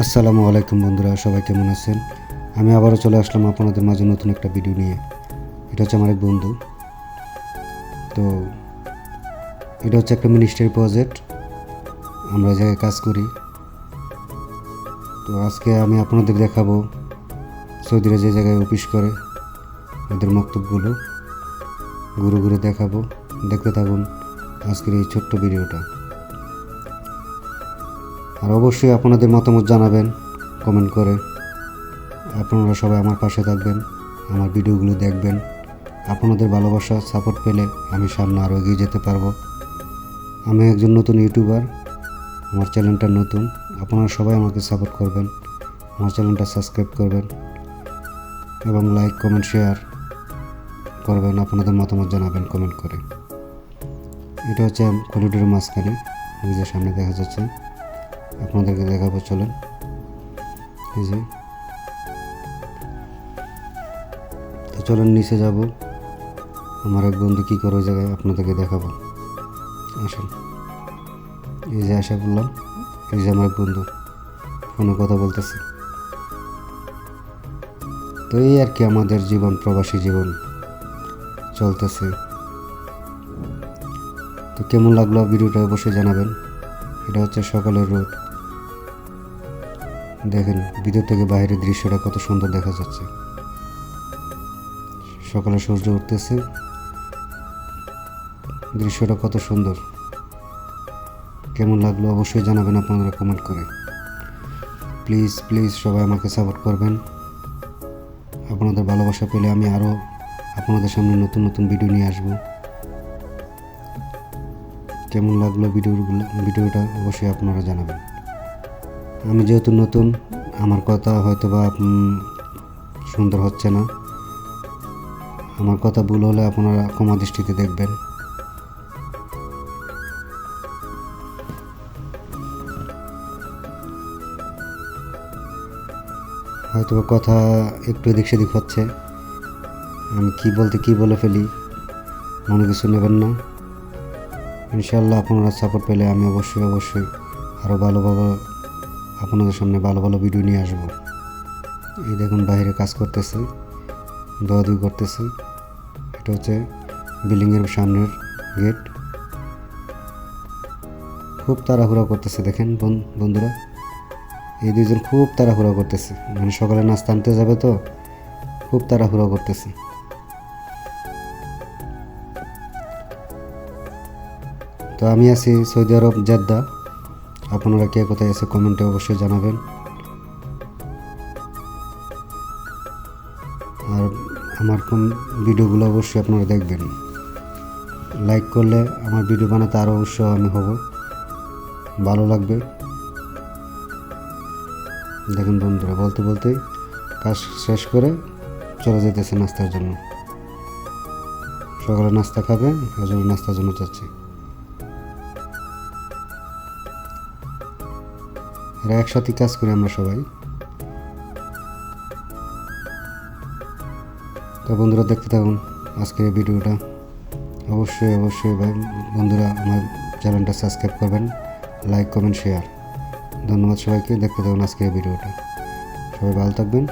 আসসালামু আলাইকুম বন্ধুরা, সবাই কেমন আছেন? আমি আবারও চলে আসলাম আপনাদের মাঝে নতুন একটা ভিডিও নিয়ে। এটা হচ্ছে আমার এক বন্ধু। তো এটা হচ্ছে একটা মিনিস্ট্রি প্রজেক্ট, আমরা এই জায়গায় কাজ করি। তো আজকে আমি আপনাদের দেখাবো সৌদিরা যে জায়গায় অফিস করে ওদের মক্তবগুলো ঘুরে ঘুরে দেখাবো। দেখতে থাকুন আজকের এই ছোট্ট ভিডিওটা। আর অবশ্যই আপনাদের মতামত জানাবেন কমেন্ট করে। আপনারা সবাই আমার পাশে থাকবেন, আমার ভিডিওগুলো দেখবেন। আপনাদের ভালোবাসা সাপোর্ট পেলে আমি সামনে আরও এগিয়ে যেতে পারবো। আমি একজন নতুন ইউটিউবার, আমার চ্যানেলটা নতুন। আপনারা সবাই আমাকে সাপোর্ট করবেন, আমার চ্যানেলটা সাবস্ক্রাইব করবেন এবং লাইক কমেন্ট শেয়ার করবেন। আপনাদের মতামত জানাবেন কমেন্ট করে। এটা হচ্ছে করিডোরের মাঝখানে, এই যে সামনে দেখা যাচ্ছে, আপনাদেরকে দেখাবো। চলেন, এই যে তো চলেন নিচে যাব। আমার এক বন্ধু কী করে ওই জায়গায় আপনাদেরকে দেখাবো। আসেন, এই যে আসা বললাম, এই যে আমার এক বন্ধু ফোনে কথা বলতেছে। তো এই আর কি আমাদের জীবন, প্রবাসী জীবন চলতেছে। তো কেমন লাগলো ভিডিওটা অবশ্যই জানাবেন। এটা হচ্ছে সকালের রোদ, দেখেন ভিতর থেকে বাইরের দৃশ্যটা কত সুন্দর দেখা যাচ্ছে। সকালে সূর্য উঠতেছে, দৃশ্যটা কত সুন্দর। কেমন লাগলো অবশ্যই জানাবেন আপনারা কমেন্ট করে। প্লিজ প্লিজ সবাই আমাকে সাপোর্ট করবেন। আপনাদের ভালোবাসা পেলে আমি আরও আপনাদের সামনে নতুন নতুন ভিডিও নিয়ে আসব। কেমন লাগলো ভিডিওটা অবশ্যই আপনারা জানাবেন। আমি যেহেতু নতুন, আমার কথা হয়তো বা সুন্দর হচ্ছে না, আমার কথা ভুল হলে আপনারা ক্ষমা দৃষ্টিতে দেখবেন। হয়তো কথা একটু এদিক সেদিক হচ্ছে, আমি কি বলে ফেলি, মনে কিছু নেবেন না। ইনশাআল্লাহ আপনারা সাপোর্ট পেলে আমি অবশ্যই আরও ভালোভাবে আপনাদের সামনে ভালো ভালো ভিডিও নিয়ে আসবো। এই দেখুন বাইরে কাজ করতেছে, দোয়াদুই করতেছে। এটা হচ্ছে বিল্ডিংয়ের সামনের গেট। খুব তাড়াহুড়া করতেছে, দেখেন বন্ধুরা, এই দুইজন খুব তাড়াহুড়া করতেছে, মানে সকালে নাস্তা আনতে যাবে, তো খুব তাড়াহুড়া করতেছে। তো আমি আছি সৌদি আরব, জেদ্দা। আপনারা কে কোথায় আছে কমেন্টে অবশ্যই জানাবেন। আর আমার ভিডিওগুলো অবশ্যই আপনারা দেখবেন। লাইক করলে আমার ভিডিও বানাতে আরও উৎসাহ আমি হব, ভালো লাগবে। দেখেন বন্ধুরা, বলতে বলতেই কাজ শেষ করে চলে যেতেছে নাস্তার জন্য। সকালে নাস্তা খাবে, এজন্য নাস্তার জন্য যাচ্ছে। এরা একসাথে কাজ করি আমরা সবাই। তো বন্ধুরা দেখতে থাকুন আজকের এই ভিডিওটা। অবশ্যই বন্ধুরা আমার চ্যানেলটা সাবস্ক্রাইব করবেন, লাইক কমেন্ট শেয়ার। ধন্যবাদ সবাইকে। দেখতে থাকুন আজকের এই ভিডিওটা। সবাই ভালো থাকবেন।